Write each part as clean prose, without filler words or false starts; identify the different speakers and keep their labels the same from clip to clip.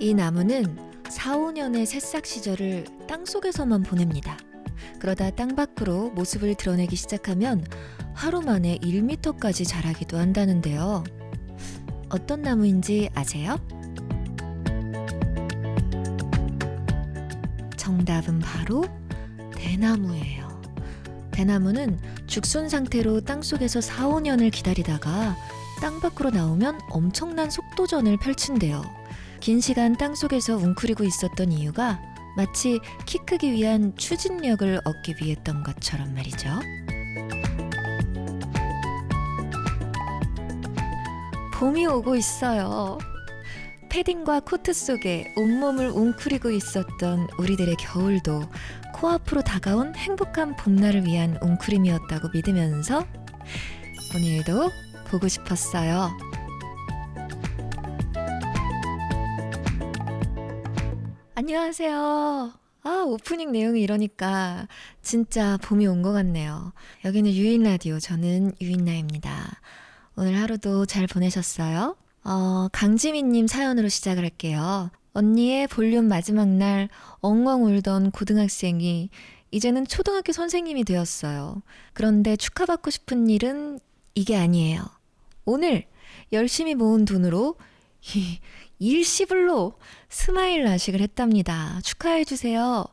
Speaker 1: 이 나무는 4, 5년의 새싹 시절을 땅속에서만 보냅니다. 그러다 땅 밖으로 모습을 드러내기 시작하면 하루 만에 1m까지 자라기도 한다는데요. 어떤 나무인지 아세요? 정답은 바로 대나무예요. 대나무는 죽순 상태로 땅속에서 4, 5년을 기다리다가 땅 밖으로 나오면 엄청난 속도전을 펼친대요. 긴 시간 땅속에서 웅크리고 있었던 이유가 마치 키 크기 위한 추진력을 얻기 위했던 것처럼 말이죠. 봄이 오고 있어요. 패딩과 코트 속에 온몸을 웅크리고 있었던 우리들의 겨울도 코앞으로 다가온 행복한 봄날을 위한 웅크림이었다고 믿으면서 오늘도 보고 싶었어요. 안녕하세요. 오프닝 내용이 이러니까 진짜 봄이 온 것 같네요. 여기는 유인라디오, 저는 유인나입니다. 오늘 하루도 잘 보내셨어요? 강지민님 사연으로 시작을 할게요. 언니의 볼륨 마지막 날 엉엉 울던 고등학생이 이제는 초등학교 선생님이 되었어요. 그런데 축하받고 싶은 일은 이게 아니에요. 오늘 열심히 모은 돈으로 일시불로 스마일 라식을 했답니다. 축하해주세요.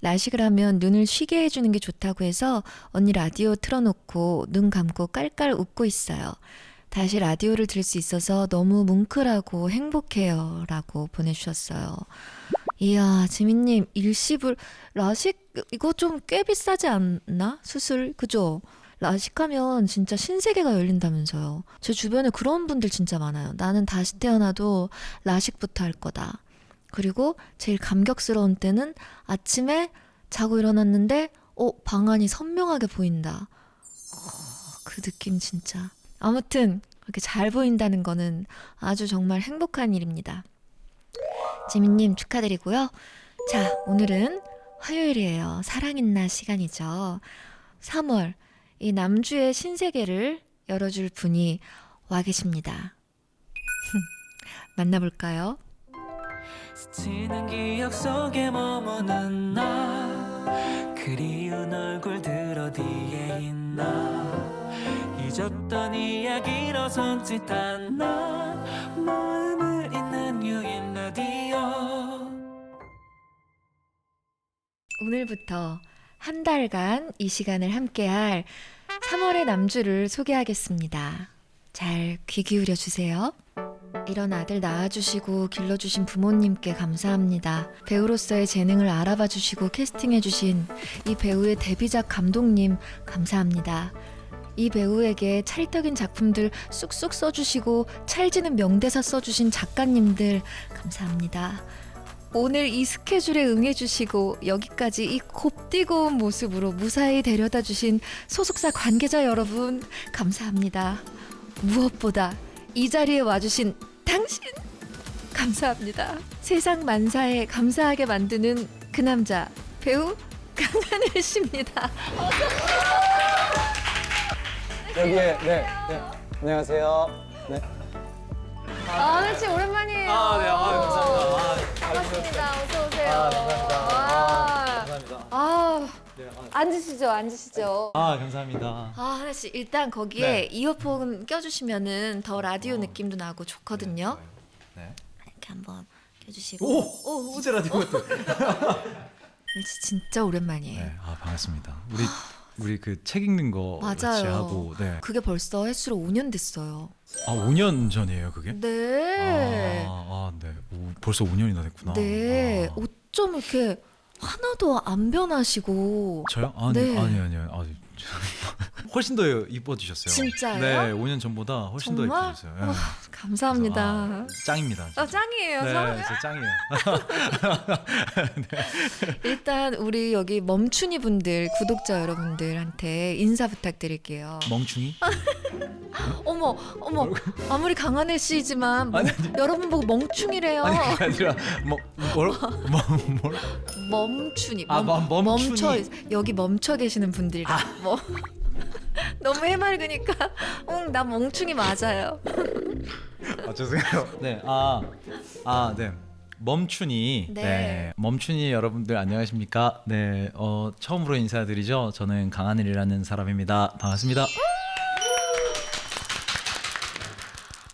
Speaker 1: 라식을 하면 눈을 쉬게 해주는 게 좋다고 해서 언니 라디오 틀어놓고 눈 감고 깔깔 웃고 있어요. 다시 라디오를 들을 수 있어서 너무 뭉클하고 행복해요. 라고 보내주셨어요. 이야, 지민님, 일시불, 라식, 이거 좀 꽤 비싸지 않나? 수술, 그죠? 라식하면 진짜 신세계가 열린다면서요. 제 주변에 그런 분들 진짜 많아요. 나는 다시 태어나도 라식부터 할 거다. 그리고 제일 감격스러운 때는 아침에 자고 일어났는데 방안이 선명하게 보인다. 그 느낌 진짜. 아무튼 그렇게 잘 보인다는 거는 아주 정말 행복한 일입니다. 지민님 축하드리고요. 자, 오늘은 화요일이에요. 사랑인나 시간이죠. 3월 이 남주의 신세계를 열어줄 분이 와 계십니다. 만나볼까요?
Speaker 2: 스치는 기억 속에 머무는 나 그리운 얼굴들 어디에 있나 잊었던 이야기로 손짓한 나 마음을 잇는 유인라디오.
Speaker 1: 오늘부터 한 달간 이 시간을 함께할 3월의 남주를 소개하겠습니다. 잘 귀 기울여 주세요. 이런 아들 낳아주시고 길러주신 부모님께 감사합니다. 배우로서의 재능을 알아봐 주시고 캐스팅해 주신 이 배우의 데뷔작 감독님 감사합니다. 이 배우에게 찰떡인 작품들 쑥쑥 써주시고 찰지는 명대사 써주신 작가님들 감사합니다. 오늘 이 스케줄에 응해주시고 여기까지 이 곱디고 온 모습으로 무사히 데려다 주신 소속사 관계자 여러분 감사합니다. 무엇보다 이 자리에 와주신 당신 감사합니다. 세상 만사에 감사하게 만드는 그 남자 배우 강하늘 씨입니다.
Speaker 3: 여기에 네. 안녕하세요. 네.
Speaker 1: 하늘 씨 오랜만이에요.
Speaker 3: 네. 감사합니다.
Speaker 1: 반갑습니다. 어서 오세요.
Speaker 3: 감사합니다. 네,
Speaker 1: 앉으시죠.
Speaker 3: 감사합니다.
Speaker 1: 하늘 씨 일단 거기에
Speaker 3: 네.
Speaker 1: 이어폰 껴주시면은 더 라디오 느낌도 나고 좋거든요.
Speaker 3: 네.
Speaker 1: 이렇게 한번 껴주시고.
Speaker 3: 오, 어제 라디오 같아.
Speaker 1: 진짜 오랜만이에요.
Speaker 4: 네, 반갑습니다. 우리 그 책 읽는 거 같이
Speaker 1: 맞아요.
Speaker 4: 하고, 네.
Speaker 1: 그게 벌써 횟수로 5년 됐어요.
Speaker 4: 5년 전이에요, 그게?
Speaker 1: 네.
Speaker 4: 네. 벌써 5년이나 됐구나.
Speaker 1: 네. 어쩜 이렇게 하나도 안 변하시고.
Speaker 4: 저요?
Speaker 1: 네.
Speaker 4: 아니요. 훨씬 더 이뻐지셨어요.
Speaker 1: 진짜요?
Speaker 4: 네, 5년 전보다 훨씬 더
Speaker 1: 정말?
Speaker 4: 이뻐졌어요. 네.
Speaker 1: 감사합니다.
Speaker 4: 짱입니다. 진짜.
Speaker 1: 짱이에요.
Speaker 4: 네, 진짜 짱이에요.
Speaker 1: 일단 우리 여기 멈춘이 분들, 구독자 여러분들한테 인사 부탁드릴게요.
Speaker 4: 멍충이?
Speaker 1: 어머, 아무리 강하늘 씨지만 여러분 보고 멍충이래요.
Speaker 4: 아니, 그게 아니라
Speaker 1: 멈춘이.
Speaker 4: 멈춘이.
Speaker 1: 멈춰 여기 멈춰 계시는 분들이랑 뭐 너무 해맑으니까 나 멍충이 맞아요.
Speaker 4: 죄송해요. 네, 네. 멈춘이.
Speaker 1: 네.
Speaker 4: 멈춘이 여러분들 안녕하십니까? 네, 처음으로 인사드리죠. 저는 강하늘이라는 사람입니다. 반갑습니다.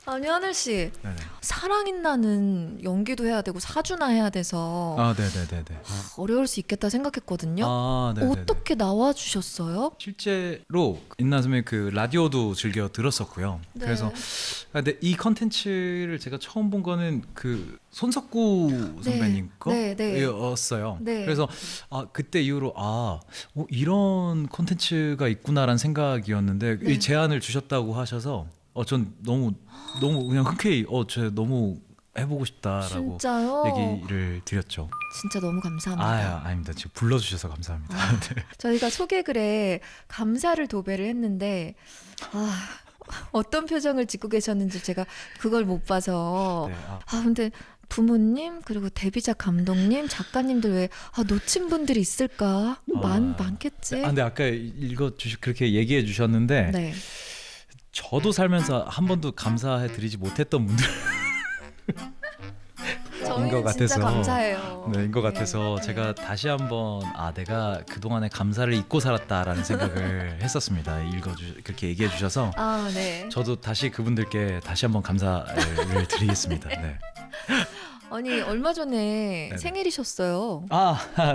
Speaker 1: 아니 하늘 씨,
Speaker 4: 네네.
Speaker 1: 사랑인나는 연기도 해야 되고 사주나 해야 돼서
Speaker 4: 네네네네.
Speaker 1: 어려울 수 있겠다 생각했거든요.
Speaker 4: 네네네.
Speaker 1: 어떻게 나와주셨어요?
Speaker 4: 실제로 인나 선배님 그 라디오도 즐겨 들었었고요.
Speaker 1: 네.
Speaker 4: 그래서 근데 이 컨텐츠를 제가 처음 본 거는 그 손석구 선배님 거였어요.
Speaker 1: 네.
Speaker 4: 그래서 그때 이후로 이런 컨텐츠가 있구나라는 생각이었는데
Speaker 1: 네.
Speaker 4: 이 제안을 주셨다고 하셔서 전 너무 그냥 흔쾌히 제가 너무 해보고 싶다라고
Speaker 1: 진짜요?
Speaker 4: 얘기를 드렸죠.
Speaker 1: 진짜 너무 감사합니다.
Speaker 4: 아닙니다. 지금 불러주셔서 감사합니다. 네.
Speaker 1: 저희가 소개글에 감사를 도배를 했는데 어떤 표정을 짓고 계셨는지 제가 그걸 못 봐서
Speaker 4: 네,
Speaker 1: 근데 부모님 그리고 데뷔작 감독님 작가님들 왜 놓친 분들이 있을까? 많겠지.
Speaker 4: 근데 아까 그렇게 얘기해 주셨는데
Speaker 1: 네.
Speaker 4: 저도 살면서 한 번도 감사해 드리지 못했던 분들
Speaker 1: 저희는
Speaker 4: 것 같아서
Speaker 1: 진짜 감사해요.
Speaker 4: 인 것 같아서
Speaker 1: 네.
Speaker 4: 제가 다시 한번 내가 그동안의 감사를 잊고 살았다라는 생각을 했었습니다. 그렇게 얘기해 주셔서
Speaker 1: 네.
Speaker 4: 저도 다시 그분들께 다시 한번 감사를 드리겠습니다. 네.
Speaker 1: 아니 얼마 전에
Speaker 4: 네네.
Speaker 1: 생일이셨어요.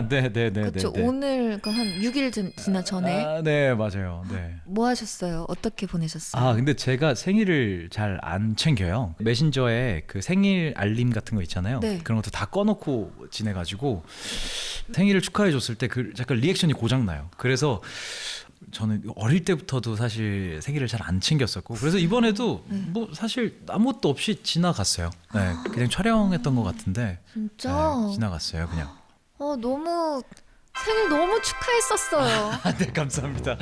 Speaker 4: 네네네.
Speaker 1: 그렇죠. 오늘 한 6일 지나 전에
Speaker 4: 네, 맞아요. 네.
Speaker 1: 뭐 하셨어요? 어떻게 보내셨어요?
Speaker 4: 근데 제가 생일을 잘 안 챙겨요. 메신저에 그 생일 알림 같은 거 있잖아요.
Speaker 1: 네.
Speaker 4: 그런 것도 다 꺼놓고 지내가지고 생일을 축하해줬을 때 그 잠깐 리액션이 고장나요. 그래서 저는 어릴 때부터도 사실 생일을 잘 안 챙겼었고 그래서 이번에도 뭐 사실 아무것도 없이 지나갔어요. 네, 그냥 촬영했던 것 같은데
Speaker 1: 진짜?
Speaker 4: 네, 지나갔어요 그냥.
Speaker 1: 너무 생일 너무 축하했었어요.
Speaker 4: 네, 감사합니다.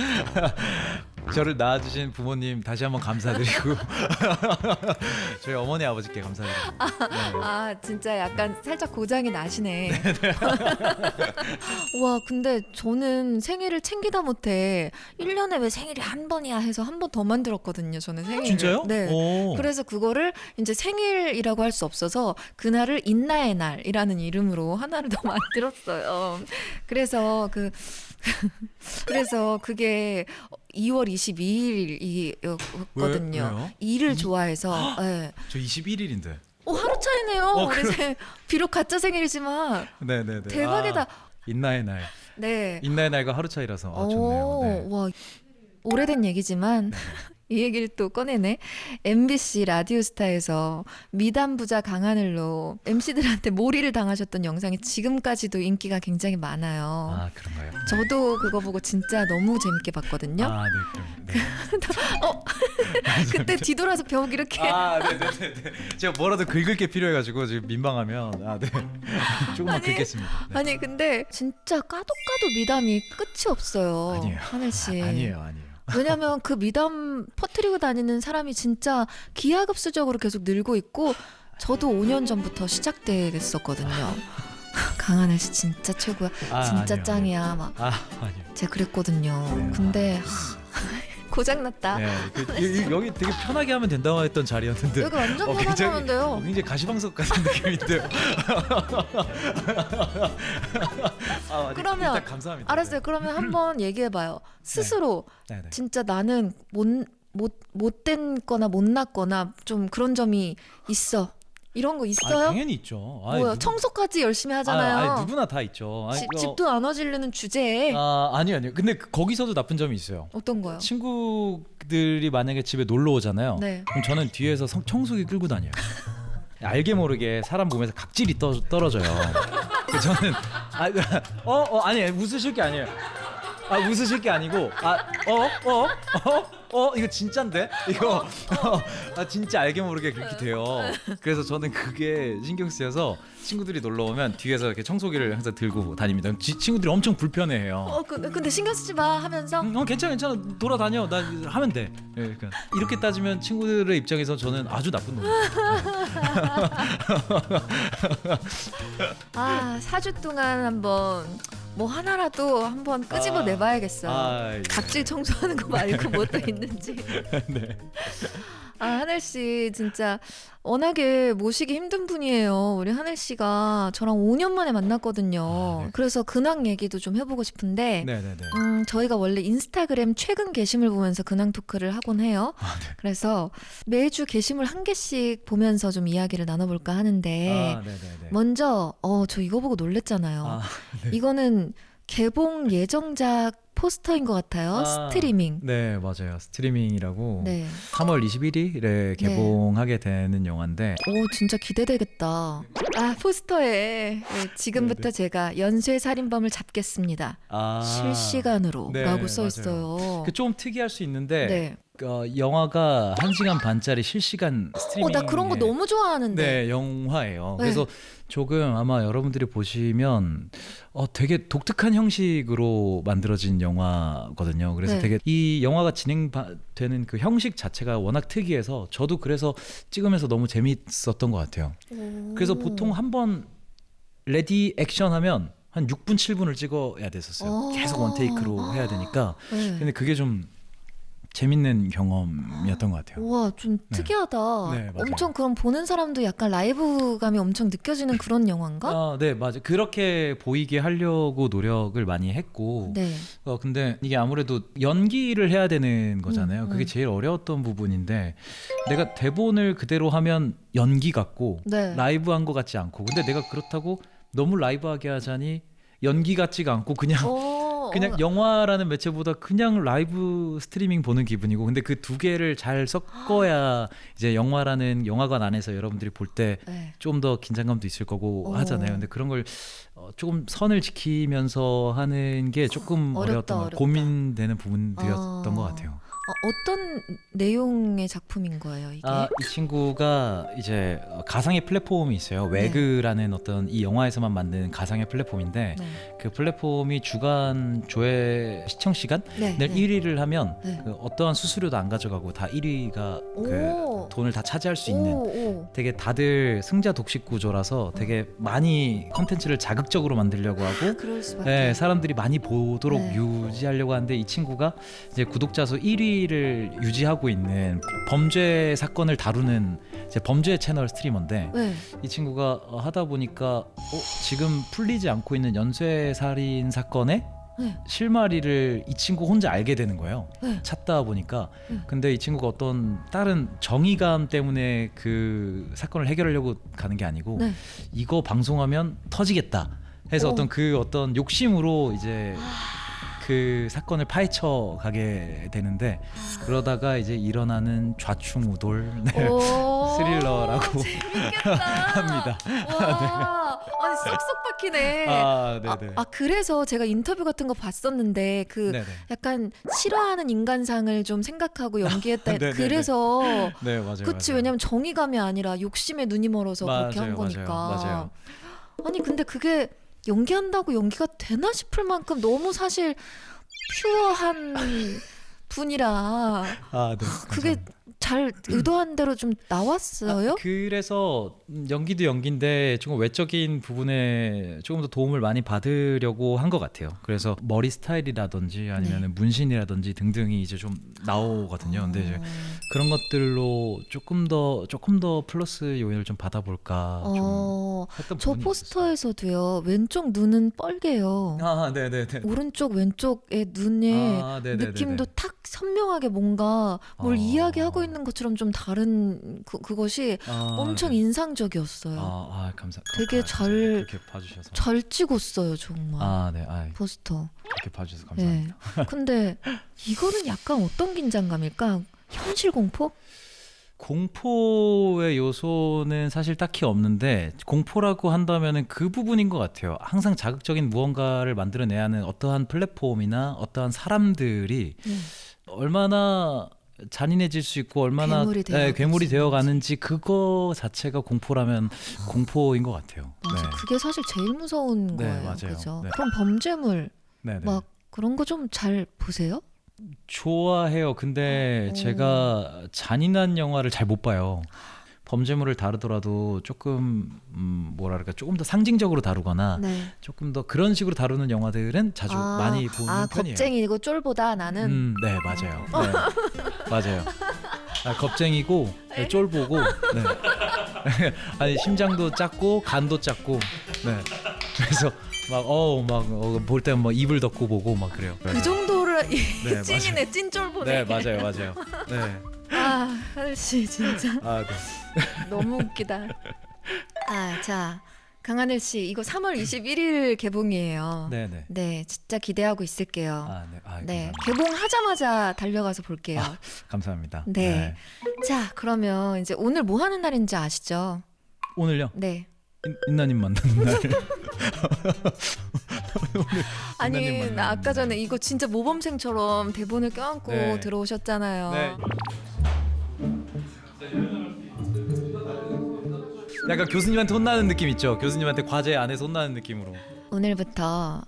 Speaker 4: 저를 낳아주신 부모님 다시 한번 감사드리고 저희 어머니 아버지께 감사드립니다.
Speaker 1: 진짜 약간 살짝 고장이 나시네. 와, 근데 저는 생일을 챙기다 못해 1년에 왜 생일이 한 번이야 해서 한 번 더 만들었거든요. 저는 생일을.
Speaker 4: 진짜요?
Speaker 1: 네.
Speaker 4: 오.
Speaker 1: 그래서 그거를 이제 생일이라고 할 수 없어서 그날을 인나의 날이라는 이름으로 하나를 더 만들었어요. 그래서 그게 2월 22일이었거든요.
Speaker 4: 왜요?
Speaker 1: 일을 좋아해서. 네.
Speaker 4: 저 21일인데.
Speaker 1: 하루 차이네요.
Speaker 4: 그래.
Speaker 1: 이제 비록 가짜 생일이지만
Speaker 4: 네네네.
Speaker 1: 대박이다.
Speaker 4: 인나의 날.
Speaker 1: 네.
Speaker 4: 인나의 날과 하루 차이라서 좋네요. 네.
Speaker 1: 와, 오래된 얘기지만 이 얘기를 또 꺼내네. MBC 라디오스타에서 미담부자 강하늘로 MC들한테 몰이를 당하셨던 영상이 지금까지도 인기가 굉장히 많아요.
Speaker 4: 그런가요?
Speaker 1: 저도 그거 보고 진짜 너무 재밌게 봤거든요.
Speaker 4: 네, 그럼. 네.
Speaker 1: 그때 뒤돌아서 벽 이렇게
Speaker 4: 네네네. 제가 뭐라도 긁을 게 필요해가지고 지금 민망하면 네. 조금만 긁겠습니다. 네.
Speaker 1: 아니 근데 진짜 까도 미담이 끝이 없어요.
Speaker 4: 아니에요.
Speaker 1: 하늘 씨.
Speaker 4: 아니에요.
Speaker 1: 왜냐면 그 미담 퍼뜨리고 다니는 사람이 진짜 기하급수적으로 계속 늘고 있고 저도 5년 전부터 시작됐었거든요. 강하늘 씨 진짜 최고야. 진짜
Speaker 4: 아니에요.
Speaker 1: 짱이야. 막
Speaker 4: 아니에요.
Speaker 1: 제가 그랬거든요.
Speaker 4: 네.
Speaker 1: 근데 고장났다.
Speaker 4: 네. 여기 되게 편하게 하면 된다고 했던 자리였는데
Speaker 1: 여기 완전 편하게 하면 돼요.
Speaker 4: 굉장히 가시방석 같은 느낌인데요.
Speaker 1: 그러면
Speaker 4: 일단 감사합니다.
Speaker 1: 알았어요. 그러면 한번 얘기해봐요. 스스로
Speaker 4: 네.
Speaker 1: 진짜 나는 못된 거나 못났거나 좀 그런 점이 있어. 이런 거 있어요?
Speaker 4: 당연히 있죠.
Speaker 1: 뭐야, 청소까지 열심히 하잖아요.
Speaker 4: 누구나 다 있죠.
Speaker 1: 집도 안 어지르는 주제에.
Speaker 4: 아니요. 근데 거기서도 나쁜 점이 있어요.
Speaker 1: 어떤 거요?
Speaker 4: 친구들이 만약에 집에 놀러 오잖아요.
Speaker 1: 네.
Speaker 4: 그럼 저는 뒤에서 청소기 끌고 다녀요. 알게 모르게 사람 몸에서 각질이 떨어져요. 그래서 저는 아니 웃으실 게 아니에요. 웃으실 게 아니고 이거 진짠데 이거 진짜 알게 모르게 그렇게 돼요. 그래서 저는 그게 신경 쓰여서 친구들이 놀러 오면 뒤에서 이렇게 청소기를 항상 들고 다닙니다. 친구들이 엄청 불편해해요.
Speaker 1: 근데 신경 쓰지 마 하면서
Speaker 4: 괜찮아 돌아다녀 나 하면 돼. 그러니까 이렇게 따지면 친구들의 입장에서 저는 아주 나쁜 놈이에요.
Speaker 1: 4주 동안 한번 뭐 하나라도 한번 끄집어 내봐야겠어. 각질 청소하는 거 말고 뭐 또 있는지.
Speaker 4: 네.
Speaker 1: 하늘 씨 진짜 워낙에 모시기 힘든 분이에요. 우리 하늘 씨가 저랑 5년 만에 만났거든요.
Speaker 4: 네.
Speaker 1: 그래서 근황 얘기도 좀 해보고 싶은데
Speaker 4: 네네네.
Speaker 1: 저희가 원래 인스타그램 최근 게시물 보면서 근황 토크를 하곤 해요.
Speaker 4: 네.
Speaker 1: 그래서 매주 게시물 한 개씩 보면서 좀 이야기를 나눠볼까 하는데
Speaker 4: 네네네.
Speaker 1: 먼저 저 이거 보고 놀랬잖아요.
Speaker 4: 네.
Speaker 1: 이거는 개봉 예정작 포스터인 것 같아요. 스트리밍.
Speaker 4: 네, 맞아요. 스트리밍이라고
Speaker 1: 네.
Speaker 4: 3월 21일에 개봉하게 되는 영화인데
Speaker 1: 오, 진짜 기대되겠다. 포스터에 지금부터 제가 연쇄 살인범을 잡겠습니다. 실시간으로
Speaker 4: 네,
Speaker 1: 라고 써
Speaker 4: 맞아요.
Speaker 1: 있어요.
Speaker 4: 좀 특이할 수 있는데
Speaker 1: 네.
Speaker 4: 영화가 1시간 반짜리 실시간 스트리밍.
Speaker 1: 나 그런 거 너무 좋아하는데.
Speaker 4: 네, 영화예요.
Speaker 1: 네.
Speaker 4: 그래서 조금 아마 여러분들이 보시면 되게 독특한 형식으로 만들어진 영화거든요. 그래서
Speaker 1: 네.
Speaker 4: 되게 이 영화가 진행되는 그 형식 자체가 워낙 특이해서 저도 그래서 찍으면서 너무 재밌었던 것 같아요. 그래서 보통 한번 레디 액션 하면 한 6분 7분을 찍어야 됐었어요. 계속 원테이크로 해야 되니까.
Speaker 1: 네.
Speaker 4: 근데 그게 좀 재밌는 경험이었던 것 같아요.
Speaker 1: 우와, 좀
Speaker 4: 네.
Speaker 1: 특이하다.
Speaker 4: 네, 맞아요.
Speaker 1: 엄청 그럼 보는 사람도 약간 라이브감이 엄청 느껴지는 그런 영화인가?
Speaker 4: 네, 맞아요. 그렇게 보이게 하려고 노력을 많이 했고,
Speaker 1: 네.
Speaker 4: 근데 이게 아무래도 연기를 해야 되는 거잖아요. 그게 제일 어려웠던 부분인데, 내가 대본을 그대로 하면 연기 같고,
Speaker 1: 네.
Speaker 4: 라이브한 것 같지 않고, 근데 내가 그렇다고 너무 라이브하게 하자니 연기 같지가 않고 그냥 영화라는 매체보다 그냥 라이브 스트리밍 보는 기분이고, 근데 그 두 개를 잘 섞어야 이제 영화라는 영화관 안에서 여러분들이 볼 때 좀 더 긴장감도 있을 거고 하잖아요. 근데 그런 걸 조금 선을 지키면서 하는 게 조금 어렵다. 고민되는 부분들이었던 것 같아요.
Speaker 1: 어떤 내용의 작품인 거예요, 이게?
Speaker 4: 이 친구가 이제 가상의 플랫폼이 있어요. 외그라는 어떤 이 영화에서만 만든 가상의 플랫폼인데 그 플랫폼이 주간 조회 시청 시간을 1위를 하면 그 어떠한 수수료도 안 가져가고 다 1위가 그 돈을 다 차지할 수 있는 되게 다들 승자 독식 구조라서 되게 많이 컨텐츠를 자극적으로 만들려고 하고
Speaker 1: 그럴 수밖에.
Speaker 4: 사람들이 많이 보도록 유지하려고 하는데 이 친구가 이제 구독자 수 1위를 유지하고 있는 범죄 사건을 다루는 이제 범죄 채널 스트리머인데 이 친구가 하다 보니까 지금 풀리지 않고 있는 연쇄 살인 사건의 실마리를 이 친구 혼자 알게 되는 거예요. 찾다 보니까. 근데 이 친구가 어떤 다른 정의감 때문에 그 사건을 해결하려고 가는 게 아니고 이거 방송하면 터지겠다 해서 어떤 욕심으로 이제 그 사건을 파헤쳐 가게 되는데 그러다가 이제 일어나는 좌충우돌 스릴러라고 합니다.
Speaker 1: 와, 아니 쏙쏙 박히네.
Speaker 4: 네네.
Speaker 1: 그래서 제가 인터뷰 같은 거 봤었는데
Speaker 4: 네네.
Speaker 1: 약간 싫어하는 인간상을 좀 생각하고 연기했다.
Speaker 4: 네네네.
Speaker 1: 그래서
Speaker 4: 네, 맞아요.
Speaker 1: 그치,
Speaker 4: 맞아요.
Speaker 1: 왜냐면 정의감이 아니라 욕심에 눈이 멀어서 그렇게 한 거니까.
Speaker 4: 맞아요.
Speaker 1: 아니 근데 그게 연기한다고 연기가 되나 싶을 만큼 너무 사실 퓨어한 분이라
Speaker 4: 네.
Speaker 1: 그게 잘 의도한 대로 좀 나왔어요?
Speaker 4: 그래서 연기도 연기인데 조금 외적인 부분에 조금 더 도움을 많이 받으려고 한 것 같아요. 그래서 머리 스타일이라든지 아니면 문신이라든지 등등이 이제 좀 나오거든요. 근데 이제 그런 것들로 조금 더 플러스 요인을 좀 받아볼까 좀 했던
Speaker 1: 저
Speaker 4: 부분이
Speaker 1: 포스터에서도요. 왼쪽 눈은 뻘개요.
Speaker 4: 네네네.
Speaker 1: 오른쪽 왼쪽의 눈의 느낌도 탁 선명하게 뭔가 뭘 이야기하고 있는 것처럼 좀 다른 그것이 엄청 인상적이었어요.
Speaker 4: 감사합니다.
Speaker 1: 되게
Speaker 4: 그렇게 봐주셔서
Speaker 1: 잘 찍었어요, 정말.
Speaker 4: 네.
Speaker 1: 포스터.
Speaker 4: 그렇게 봐주셔서 감사합니다.
Speaker 1: 근데 이거는 약간 어떤 긴장감일까? 현실 공포?
Speaker 4: 공포의 요소는 사실 딱히 없는데 공포라고 한다면은 그 부분인 것 같아요. 항상 자극적인 무언가를 만들어내야 하는 어떠한 플랫폼이나 어떠한 사람들이 얼마나 잔인해질 수 있고 얼마나 괴물이 되어가는지 그거 자체가 공포라면 공포인 것 같아요.
Speaker 1: 맞아, 그게 사실 제일 무서운 거예요.
Speaker 4: 맞아요.
Speaker 1: 그죠? 그럼 범죄물 막 그런 거 좀 잘 보세요?
Speaker 4: 좋아해요. 근데 제가 잔인한 영화를 잘 못 봐요. 범죄물을 다루더라도 조금 뭐랄까 조금 더 상징적으로 다루거나 조금 더 그런 식으로 다루는 영화들은 자주 많이 보는 편이에요.
Speaker 1: 겁쟁이고 쫄보다 나는.
Speaker 4: 네, 맞아요. 네. 맞아요. 겁쟁이고 쫄보고 네. 아니 심장도 작고 간도 작고 네. 그래서 막 볼 때는 막 입을 덮고 보고 막 그래요.
Speaker 1: 그 정도로
Speaker 4: 네,
Speaker 1: 찐이네, 찐쫄보네.
Speaker 4: 네 맞아요. 네.
Speaker 1: 아, 하늘씨 진짜
Speaker 4: 네.
Speaker 1: 너무 웃기다. 자, 강하늘씨 이거 3월 21일 개봉이에요.
Speaker 4: 네네.
Speaker 1: 네, 진짜 기대하고 있을게요.
Speaker 4: 네.
Speaker 1: 네,
Speaker 4: 감사합니다.
Speaker 1: 개봉하자마자 달려가서 볼게요.
Speaker 4: 감사합니다.
Speaker 1: 네. 자, 그러면 이제 오늘 뭐 하는 날인지 아시죠?
Speaker 4: 오늘요?
Speaker 1: 네.
Speaker 4: 인나님 만나는 날.
Speaker 1: 아니, 나 아까 전에 이거 진짜 모범생처럼 대본을 껴안고
Speaker 4: 네.
Speaker 1: 들어오셨잖아요.
Speaker 4: 네. 약간 교수님한테 혼나는 느낌 있죠? 교수님한테 과제 안에서 혼나는 느낌으로.
Speaker 1: 오늘부터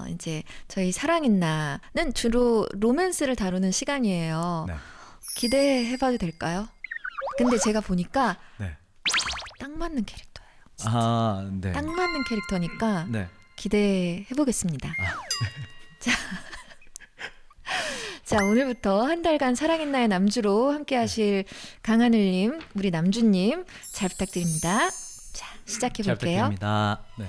Speaker 1: 이제 저희 사랑인나는 주로 로맨스를 다루는 시간이에요.
Speaker 4: 네.
Speaker 1: 기대해봐도 될까요? 근데 제가 보니까
Speaker 4: 네.
Speaker 1: 딱 맞는 캐릭터예요.
Speaker 4: 네.
Speaker 1: 딱 맞는 캐릭터니까
Speaker 4: 네.
Speaker 1: 기대해보겠습니다. 자, 오늘부터 한 달간 사랑인나의 남주로 함께하실 강하늘님, 우리 남주님 잘 부탁드립니다. 자,
Speaker 4: 잘
Speaker 1: 시작해볼게요.
Speaker 4: 부탁드립니다. 네.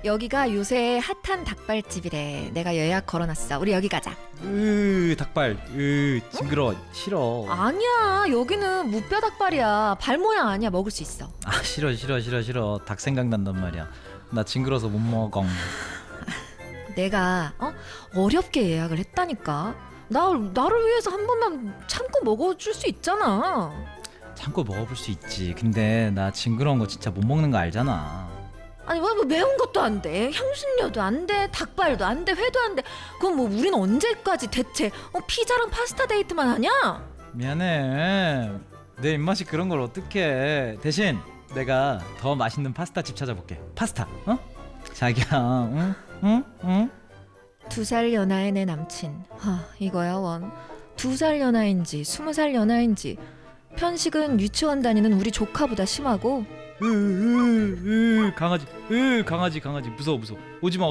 Speaker 1: 여기가 요새 핫한 닭발집이래. 내가 예약 걸어놨어. 우리 여기 가자.
Speaker 4: 닭발. 징그러. 싫어.
Speaker 1: 아니야, 여기는 무뼈 닭발이야. 발 모양 아니야. 먹을 수 있어.
Speaker 4: 싫어. 닭 생각난단 말이야. 나 징그러서 못 먹어.
Speaker 1: 내가 어렵게 예약을 했다니까. 나를 위해서 한 번만 참고 먹어줄 수 있잖아.
Speaker 4: 참고 먹어볼 수 있지. 근데 나 징그러운 거 진짜 못 먹는 거 알잖아.
Speaker 1: 아니 뭐 매운 것도 안 돼, 향신료도 안 돼, 닭발도 안 돼, 회도 안 돼. 그럼 뭐 우린 언제까지 대체 피자랑 파스타 데이트만 하냐?
Speaker 4: 미안해. 내 입맛이 그런 걸 어떡해. 대신 내가 더 맛있는 파스타 집 찾아볼게. 파스타. 자기야. 응?
Speaker 1: 2살 연하의 내 남친. 이거야 원. 2살 연하인지 20살 연하인지 편식은 유치원 다니는 우리 조카보다 심하고.
Speaker 4: 강아지 무서워. 오지마.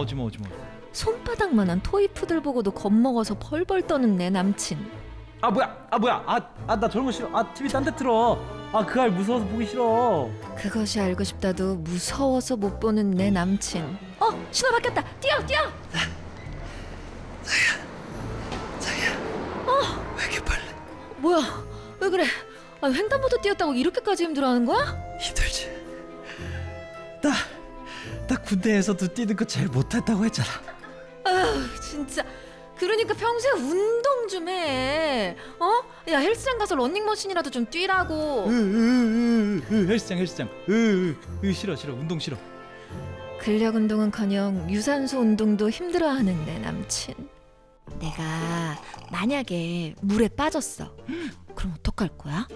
Speaker 1: 손바닥만한 토이푸들 보고도 겁먹어서 벌벌 떠는 내 남친.
Speaker 4: 뭐야. 나 저런 거 싫어. TV 딴 데 틀어. 그 알 무서워서 보기 싫어.
Speaker 1: 그것이 알고 싶다도 무서워서 못 보는 내 남친. 신호 바뀌었다. 뛰어.
Speaker 3: 자기야. 왜 이렇게 빨리?
Speaker 1: 뭐야, 왜 그래? 횡단보도 뛰었다고 이렇게까지 힘들어하는 거야?
Speaker 3: 힘들지.
Speaker 4: 나 군대에서도 뛰는 거 제일 못했다고 했잖아.
Speaker 1: 진짜. 그러니까 평소에 운동 좀 해. 야, 헬스장 가서 러닝머신이라도 좀 뛰라고.
Speaker 4: 헬스장. 싫어. 운동 싫어.
Speaker 1: 근력 운동은커녕 유산소 운동도 힘들어하는 내 남친. 내가 만약에 물에 빠졌어. 그럼 어떡할 거야?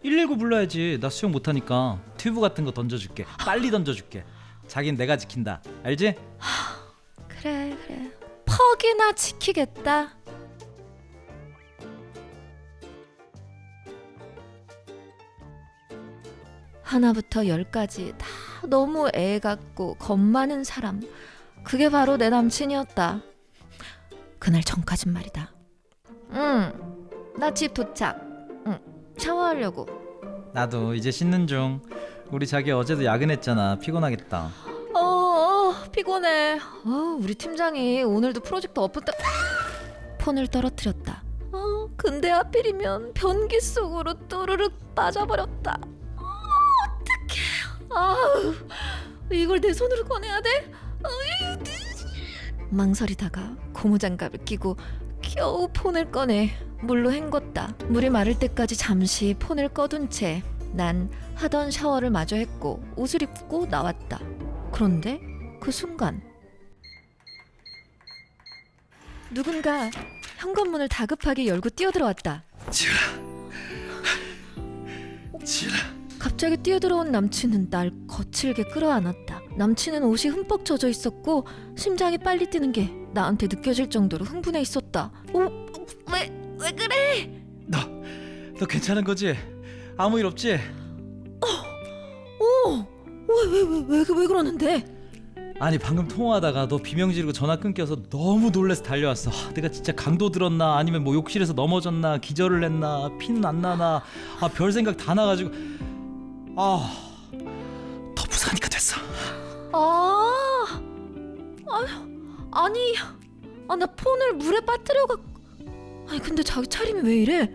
Speaker 4: 119 불러야지. 나 수영 못하니까 튜브 같은 거 던져줄게. 빨리 던져줄게. 자긴 내가 지킨다. 알지?
Speaker 1: 그래. 퍽이나 지키겠다. 하나부터 10까지 다 너무 애 같고 겁 많은 사람. 그게 바로 내 남친이었다. 그날 전까진 말이다. 나 집 도착. 샤워하려고.
Speaker 4: 나도 이제 씻는 중. 우리 자기 어제도 야근했잖아. 피곤하겠다.
Speaker 1: 피곤해. 우리 팀장이 오늘도 프로젝트 업부터 폰을 떨어뜨렸다. 근데 하필이면 변기 속으로 또르륵 빠져버렸다. 어떡해. 이걸 내 손으로 꺼내야 돼? 망설이다가 고무장갑을 끼고 겨우 폰을 꺼내 물로 헹궜다. 물이 마를 때까지 잠시 폰을 꺼둔 채 난 하던 샤워를 마저 했고 옷을 입고 나왔다. 그런데 그 순간 누군가 현관문을 다급하게 열고 뛰어들어왔다.
Speaker 3: 지우라.
Speaker 1: 갑자기 뛰어들어온 남친은 날 거칠게 끌어안았다. 남친은 옷이 흠뻑 젖어 있었고 심장이 빨리 뛰는 게 나한테 느껴질 정도로 흥분해 있었다. 왜 그래?
Speaker 4: 너 괜찮은 거지? 아무 일 없지?
Speaker 1: 왜 그러는데?
Speaker 4: 아니 방금 통화하다가 너 비명 지르고 전화 끊겨서 너무 놀라서 달려왔어. 내가 진짜 강도 들었나 아니면 뭐 욕실에서 넘어졌나 기절을 했나 피는 안 나나 별 생각 다 나가지고 더 무사하니까 됐어.
Speaker 1: 아니 나 폰을 물에 빠뜨려가. 아니 근데 자기 차림이 왜 이래?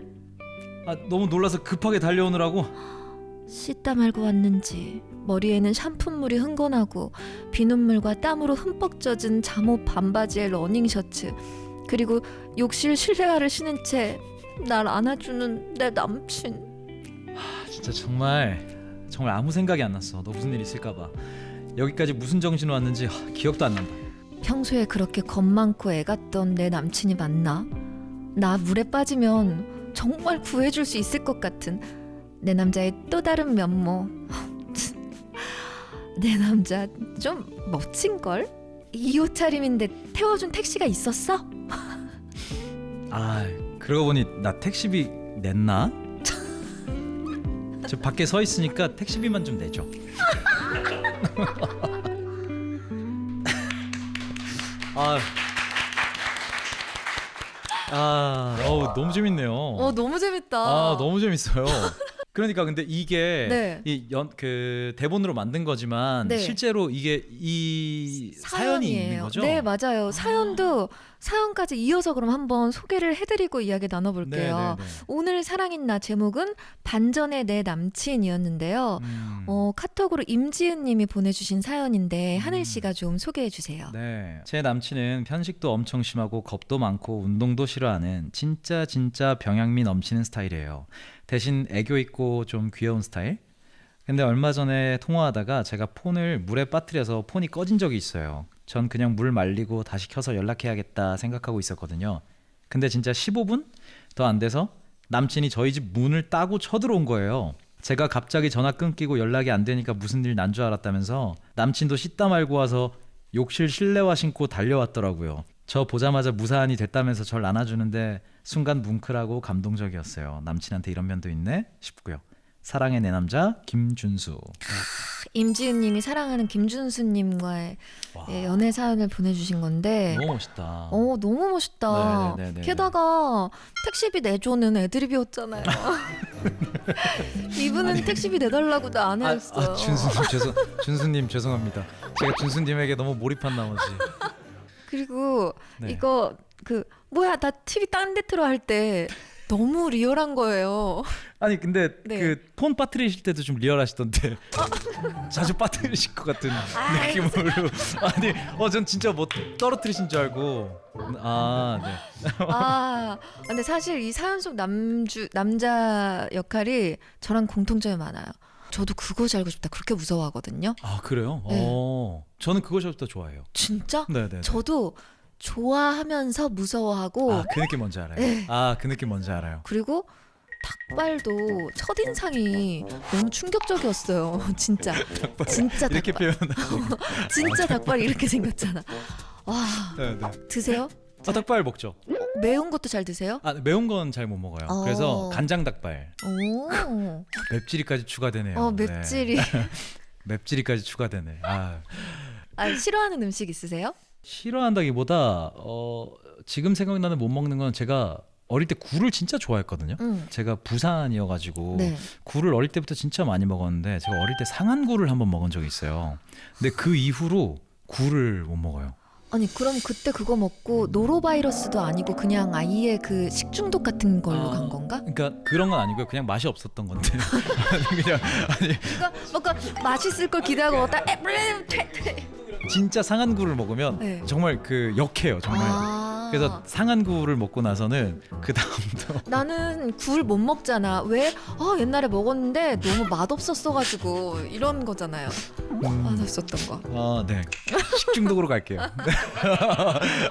Speaker 4: 너무 놀라서 급하게 달려오느라고.
Speaker 1: 씻다 말고 왔는지 머리에는 샴푸물이 흥건하고 비눗물과 땀으로 흠뻑 젖은 잠옷 반바지에 러닝셔츠, 그리고 욕실 실내화를 신은 채 날 안아주는 내 남친.
Speaker 4: 진짜 정말 아무 생각이 안 났어. 너 무슨 일 있을까봐. 여기까지 무슨 정신으로 왔는지 기억도 안 난다.
Speaker 1: 평소에 그렇게 겁 많고 애갔던 내 남친이 맞나? 나 물에 빠지면 정말 구해줄 수 있을 것 같은 내 남자의 또 다른 면모. 내 남자 좀 멋진걸? 이 옷차림인데 태워준 택시가 있었어?
Speaker 4: 그러고 보니 나 택시비 냈나? 저 밖에 서 있으니까 택시비만 좀 내줘. 너무 재밌네요.
Speaker 1: 너무 재밌다.
Speaker 4: 너무 재밌어요. 그러니까 근데 이게
Speaker 1: 네.
Speaker 4: 그 대본으로 만든 거지만
Speaker 1: 네.
Speaker 4: 실제로 이게 이 사연이 있는 거죠?
Speaker 1: 네, 맞아요. 사연까지 이어서 그럼 한번 소개를 해드리고 이야기 나눠볼게요.
Speaker 4: 네.
Speaker 1: 오늘 사랑인나 제목은 반전의 내 남친이었는데요. 카톡으로 임지은님이 보내주신 사연인데 하늘 씨가 좀 소개해 주세요.
Speaker 4: 네, 제 남친은 편식도 엄청 심하고 겁도 많고 운동도 싫어하는 진짜 병양미 넘치는 스타일이에요. 대신 애교 있고 좀 귀여운 스타일? 근데 얼마 전에 통화하다가 제가 폰을 물에 빠뜨려서 폰이 꺼진 적이 있어요. 전 그냥 물 말리고 다시 켜서 연락해야겠다 생각하고 있었거든요. 근데 진짜 15분? 더 안 돼서 남친이 저희 집 문을 따고 쳐들어온 거예요. 제가 갑자기 전화 끊기고 연락이 안 되니까 무슨 일 난 줄 알았다면서 남친도 씻다 말고 와서 욕실 실내화 신고 달려왔더라고요. 저 보자마자 무사한이 됐다면서 절 안아주는데 순간 뭉클하고 감동적이었어요. 남친한테 이런 면도 있네 싶고요. 사랑의 내 남자 김준수.
Speaker 1: 임지은님이 사랑하는 김준수님과의 연애 사연을 보내주신 건데
Speaker 4: 너무 멋있다.
Speaker 1: 너무 멋있다.
Speaker 4: 네네네네.
Speaker 1: 게다가 택시비 내줘는 애드립이었잖아요. 이분은 택시비 내달라고 안 했어요.
Speaker 4: 준수님 죄송합니다. 제가 준수님에게 너무 몰입한 나머지.
Speaker 1: 그리고
Speaker 4: 네.
Speaker 1: 이거 뭐야 나 TV 딴 데 틀어 할 때 너무 리얼한 거예요.
Speaker 4: 아니 근데
Speaker 1: 네.
Speaker 4: 그 폰 빠뜨리실 때도 좀 리얼하시던데 자주 빠뜨리실 것 같은 느낌으로. 아니 전 진짜 뭐 떨어뜨리신 줄 알고. 네.
Speaker 1: 근데 사실 이 사연 속 남자 역할이 저랑 공통점이 많아요. 저도 그거 잘 알고 싶다 그렇게 무서워하거든요.
Speaker 4: 그래요?
Speaker 1: 네.
Speaker 4: 저는 그거 잘 좋아해요.
Speaker 1: 진짜?
Speaker 4: 네네.
Speaker 1: 저도 좋아하면서 무서워하고.
Speaker 4: 그 느낌 뭔지 알아요.
Speaker 1: 네.
Speaker 4: 그 느낌 뭔지 알아요.
Speaker 1: 그리고 닭발도 첫인상이 너무 충격적이었어요. 진짜
Speaker 4: 이렇게
Speaker 1: 닭발.
Speaker 4: 표현하고.
Speaker 1: 진짜 닭발이 이렇게 생겼잖아. 와.
Speaker 4: 네네.
Speaker 1: 드세요?
Speaker 4: 닭발 먹죠.
Speaker 1: 매운 것도 잘 드세요?
Speaker 4: 매운 건 잘 못 먹어요. 그래서 간장 닭발.
Speaker 1: 오.
Speaker 4: 맵찔이까지 추가되네요.
Speaker 1: 맵찔이.
Speaker 4: 네. 맵찔이까지 추가되네.
Speaker 1: 싫어하는 음식 있으세요?
Speaker 4: 싫어한다기보다 지금 생각나는 못 먹는 건 제가 어릴 때 굴을 진짜 좋아했거든요. 제가 부산이어가지고
Speaker 1: 네.
Speaker 4: 굴을 어릴 때부터 진짜 많이 먹었는데 제가 어릴 때 상한 굴을 한번 먹은 적이 있어요. 근데 그 이후로 굴을 못 먹어요.
Speaker 1: 아니 그럼 그때 그거 먹고 노로바이러스도 아니고 그냥 아예 그 식중독 같은 걸로 간 건가?
Speaker 4: 그러니까 그런 건 아니고요. 그냥 맛이 없었던 건데.
Speaker 1: 그러니까 뭔가 맛있을 걸 기대하고 먹다
Speaker 4: 진짜 상한 굴을 먹으면
Speaker 1: 네.
Speaker 4: 정말 역해요. 정말. 그래서 상한 굴을 먹고 나서는 그 다음도
Speaker 1: 나는 굴 못 먹잖아. 왜? 옛날에 먹었는데 너무 맛없었어가지고 이런 거잖아요. 맛없었던 거.
Speaker 4: 네. 식중독으로 갈게요.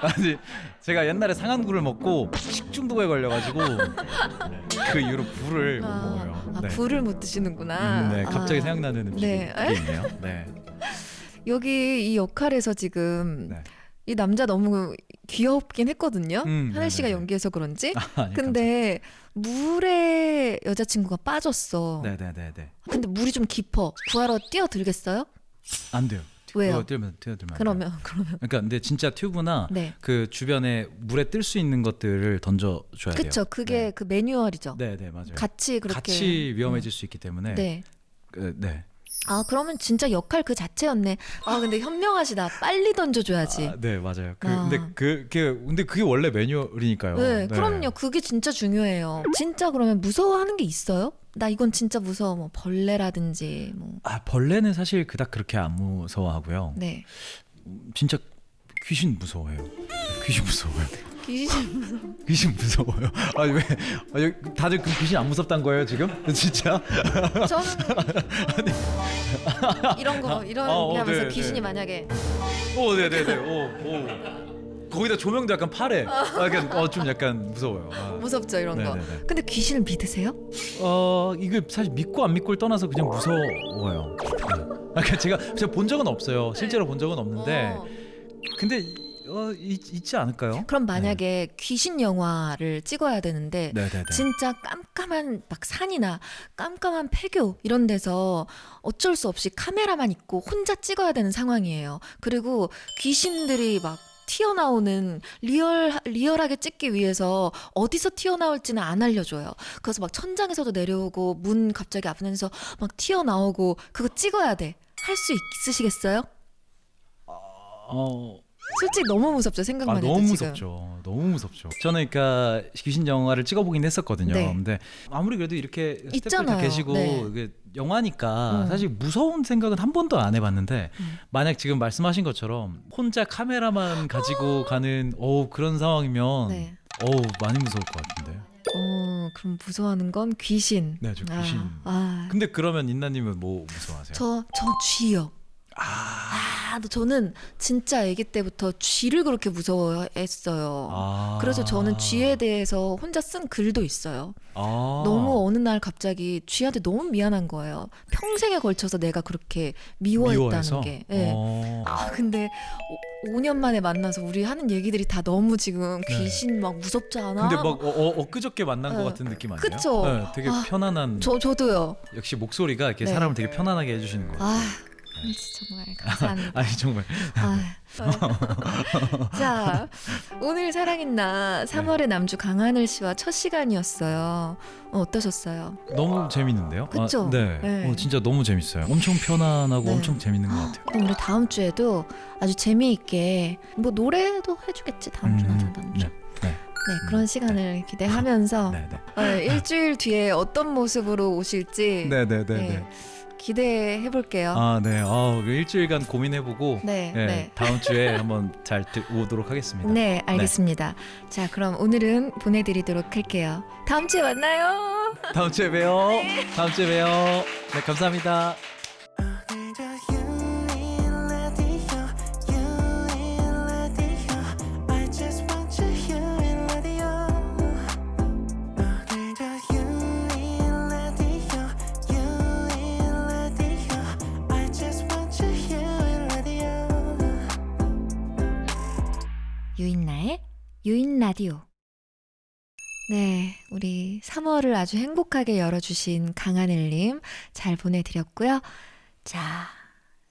Speaker 4: 아니 제가 옛날에 상한 굴을 먹고 식중독에 걸려가지고 그 이후로 굴을 못 먹어요. 네.
Speaker 1: 굴을 못 드시는구나.
Speaker 4: 네, 갑자기 생각나는 음식이 있네요. 네.
Speaker 1: 여기 이 역할에서 지금
Speaker 4: 네.
Speaker 1: 이 남자 너무 귀엽긴 했거든요. 하늘 씨가
Speaker 4: 네네네.
Speaker 1: 연기해서 그런지.
Speaker 4: 아니,
Speaker 1: 근데 물에 여자친구가 빠졌어.
Speaker 4: 네네네네.
Speaker 1: 근데 물이 좀 깊어. 구하러 뛰어들겠어요?
Speaker 4: 안 돼요.
Speaker 1: 왜요?
Speaker 4: 뛰어들면 안 돼요.
Speaker 1: 그러면
Speaker 4: 그러니까 근데 진짜 튜브나
Speaker 1: 네.
Speaker 4: 그 주변에 물에 뜰 수 있는 것들을 던져줘야 돼요.
Speaker 1: 그쵸. 그게
Speaker 4: 네.
Speaker 1: 그 매뉴얼이죠.
Speaker 4: 네네 맞아요.
Speaker 1: 같이 그렇게.
Speaker 4: 같이 위험해질 수 있기 때문에.
Speaker 1: 네.
Speaker 4: 네.
Speaker 1: 아 그러면 진짜 역할 그 자체였네. 아 근데 현명하시다. 빨리 던져줘야지.
Speaker 4: 네 맞아요.
Speaker 1: 아.
Speaker 4: 근데 그게 원래 매뉴얼이니까요.
Speaker 1: 네, 그럼요. 그게 진짜 중요해요. 진짜 그러면 무서워하는 게 있어요? 나 이건 진짜 무서워. 뭐 벌레라든지 뭐.
Speaker 4: 아 벌레는 사실 그닥 그렇게 안 무서워하고요.
Speaker 1: 네.
Speaker 4: 진짜 귀신 무서워해요. 귀신 무서워요. 귀신 무서워요. 아니 왜? 아니, 다들 그 귀신 안 무섭단 거예요 지금? 진짜?
Speaker 1: 저는 이런 얘기 하면서
Speaker 4: 네,
Speaker 1: 귀신이
Speaker 4: 네.
Speaker 1: 만약에
Speaker 4: 오 네네네. 오. 거기다 조명도 약간 파래. 약간 좀 약간 무서워요.
Speaker 1: 무섭죠 이런 거.
Speaker 4: 네네네.
Speaker 1: 근데 귀신을 믿으세요?
Speaker 4: 이게 사실 믿고 안 믿고를 떠나서 그냥 무서워요. 그러니까 제가 본 적은 없어요. 실제로 본 적은 없는데, 근데 있지 않을까요?
Speaker 1: 그럼 만약에 귀신 영화를 찍어야 되는데
Speaker 4: 네네네.
Speaker 1: 진짜 깜깜한 막 산이나 깜깜한 폐교 이런 데서 어쩔 수 없이 카메라만 있고 혼자 찍어야 되는 상황이에요. 그리고 귀신들이 막 튀어나오는 리얼하게 찍기 위해서 어디서 튀어나올지는 안 알려줘요. 그래서 막 천장에서도 내려오고 문 갑자기 앞에서 막 튀어나오고 그거 찍어야 돼. 할 수 있으시겠어요? 솔직히 너무 무섭죠. 생각만 해도
Speaker 4: 너무
Speaker 1: 지금.
Speaker 4: 무섭죠. 너무 무섭죠. 저는 그러니까 귀신 영화를 찍어보긴 했었거든요.
Speaker 1: 네.
Speaker 4: 근데 아무리 그래도 이렇게 스태프들
Speaker 1: 있잖아요.
Speaker 4: 다 계시고
Speaker 1: 네.
Speaker 4: 이게 영화니까 사실 무서운 생각은 한 번도 안 해봤는데 만약 지금 말씀하신 것처럼 혼자 카메라만 가지고 가는 그런 상황이면
Speaker 1: 네.
Speaker 4: 많이 무서울 것 같은데.
Speaker 1: 그럼 무서워하는 건 귀신.
Speaker 4: 네, 저 귀신.
Speaker 1: 아.
Speaker 4: 근데 그러면 인나님은 뭐 무서워하세요?
Speaker 1: 저 쥐요. 저는 진짜 아기 때부터 쥐를 그렇게 무서워했어요. 그래서 저는 쥐에 대해서 혼자 쓴 글도 있어요. 너무 어느 날 갑자기 쥐한테 너무 미안한 거예요. 평생에 걸쳐서 내가 그렇게 미워했다는
Speaker 4: 미워해서?
Speaker 1: 게. 네. 근데 5년 만에 만나서 우리 하는 얘기들이 다 너무 지금 귀신 막 무섭지 않아?
Speaker 4: 근데 막 엊그저께 만난 것 같은 느낌 아니에요?
Speaker 1: 그쵸?
Speaker 4: 네, 되게 편안한.
Speaker 1: 저도요.
Speaker 4: 역시 목소리가 이렇게
Speaker 1: 네.
Speaker 4: 사람을 되게 편안하게 해주시는 것 같아요.
Speaker 1: 정말 감사합니다.
Speaker 4: 아니 정말.
Speaker 1: 자, 오늘 사랑인나 3월의 남주 강하늘 씨와 첫 시간이었어요. 어떠셨어요?
Speaker 4: 너무 재밌는데요?
Speaker 1: 그쵸?
Speaker 4: 네.
Speaker 1: 네.
Speaker 4: 진짜 너무 재밌어요. 엄청 편안하고
Speaker 1: 네.
Speaker 4: 엄청 재밌는 것 같아요.
Speaker 1: 그럼 우리 다음 주에도 아주 재미있게 뭐 노래도 해주겠지 다음 주나 다다음 주.
Speaker 4: 네.
Speaker 1: 그런 시간을 기대하면서
Speaker 4: 네.
Speaker 1: 일주일 뒤에 어떤 모습으로 오실지
Speaker 4: 네.
Speaker 1: 기대해 볼게요.
Speaker 4: 네. 일주일간 고민해보고
Speaker 1: 네.
Speaker 4: 다음 주에 한번 잘 오도록 하겠습니다.
Speaker 1: 네, 알겠습니다. 자, 그럼 오늘은 보내드리도록 할게요. 다음 주에 만나요.
Speaker 4: 다음 주에 봬요. 다음 주에 봬요. 네, 감사합니다.
Speaker 1: 유인나의 유인라디오. 네, 우리 3월을 아주 행복하게 열어주신 강하늘님 잘 보내드렸고요. 자,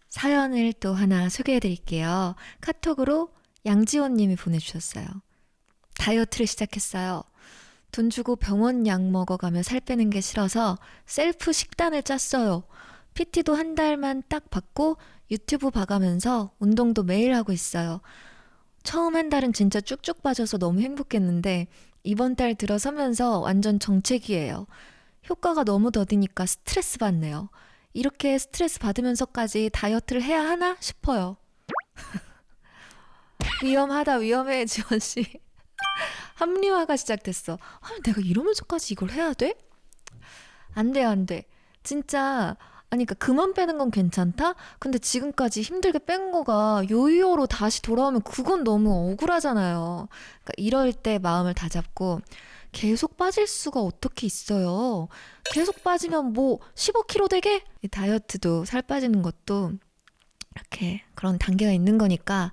Speaker 1: 사연을 또 하나 소개해드릴게요. 카톡으로 양지원님이 보내주셨어요. 다이어트를 시작했어요. 돈 주고 병원 약 먹어가며 살 빼는 게 싫어서 셀프 식단을 짰어요. PT도 한 달만 딱 받고 유튜브 봐가면서 운동도 매일 하고 있어요. 처음 한 달은 진짜 쭉쭉 빠져서 너무 행복했는데 이번 달 들어서면서 완전 정체기예요. 효과가 너무 더디니까 스트레스 받네요. 이렇게 스트레스 받으면서까지 다이어트를 해야 하나 싶어요. 위험해 지원씨. 합리화가 시작됐어. 내가 이러면서까지 이걸 해야 돼? 안 돼. 진짜 그러니까 그만 빼는 건 괜찮다? 근데 지금까지 힘들게 뺀 거가 요요로 다시 돌아오면 그건 너무 억울하잖아요. 그러니까 이럴 때 마음을 다잡고 계속 빠질 수가 어떻게 있어요. 계속 빠지면 뭐 15kg 되게? 이 다이어트도 살 빠지는 것도 이렇게 그런 단계가 있는 거니까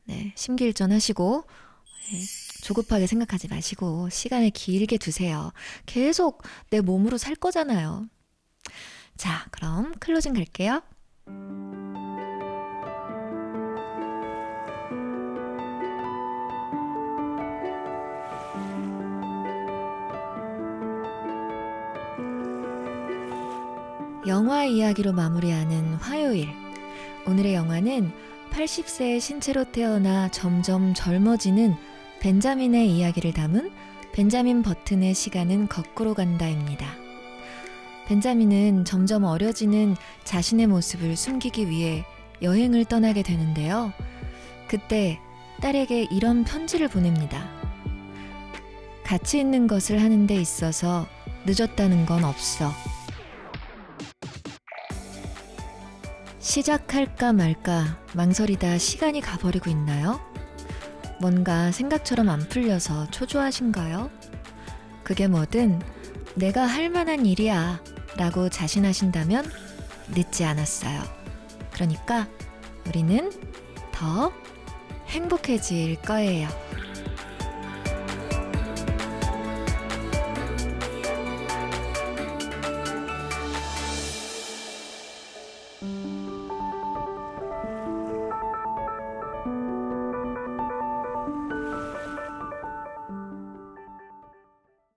Speaker 1: 네, 심기일전 하시고 조급하게 생각하지 마시고 시간을 길게 두세요. 계속 내 몸으로 살 거잖아요. 자, 그럼 클로징 갈게요. 영화 이야기로 마무리하는 화요일. 오늘의 영화는 80세의 신체로 태어나 점점 젊어지는 벤자민의 이야기를 담은 벤자민 버튼의 시간은 거꾸로 간다입니다. 벤자민은 점점 어려지는 자신의 모습을 숨기기 위해 여행을 떠나게 되는데요. 그때 딸에게 이런 편지를 보냅니다. 가치 있는 것을 하는 데 있어서 늦었다는 건 없어. 시작할까 말까 망설이다 시간이 가버리고 있나요? 뭔가 생각처럼 안 풀려서 초조하신가요? 그게 뭐든 내가 할 만한 일이야 라고 자신하신다면 늦지 않았어요. 그러니까 우리는 더 행복해질 거예요.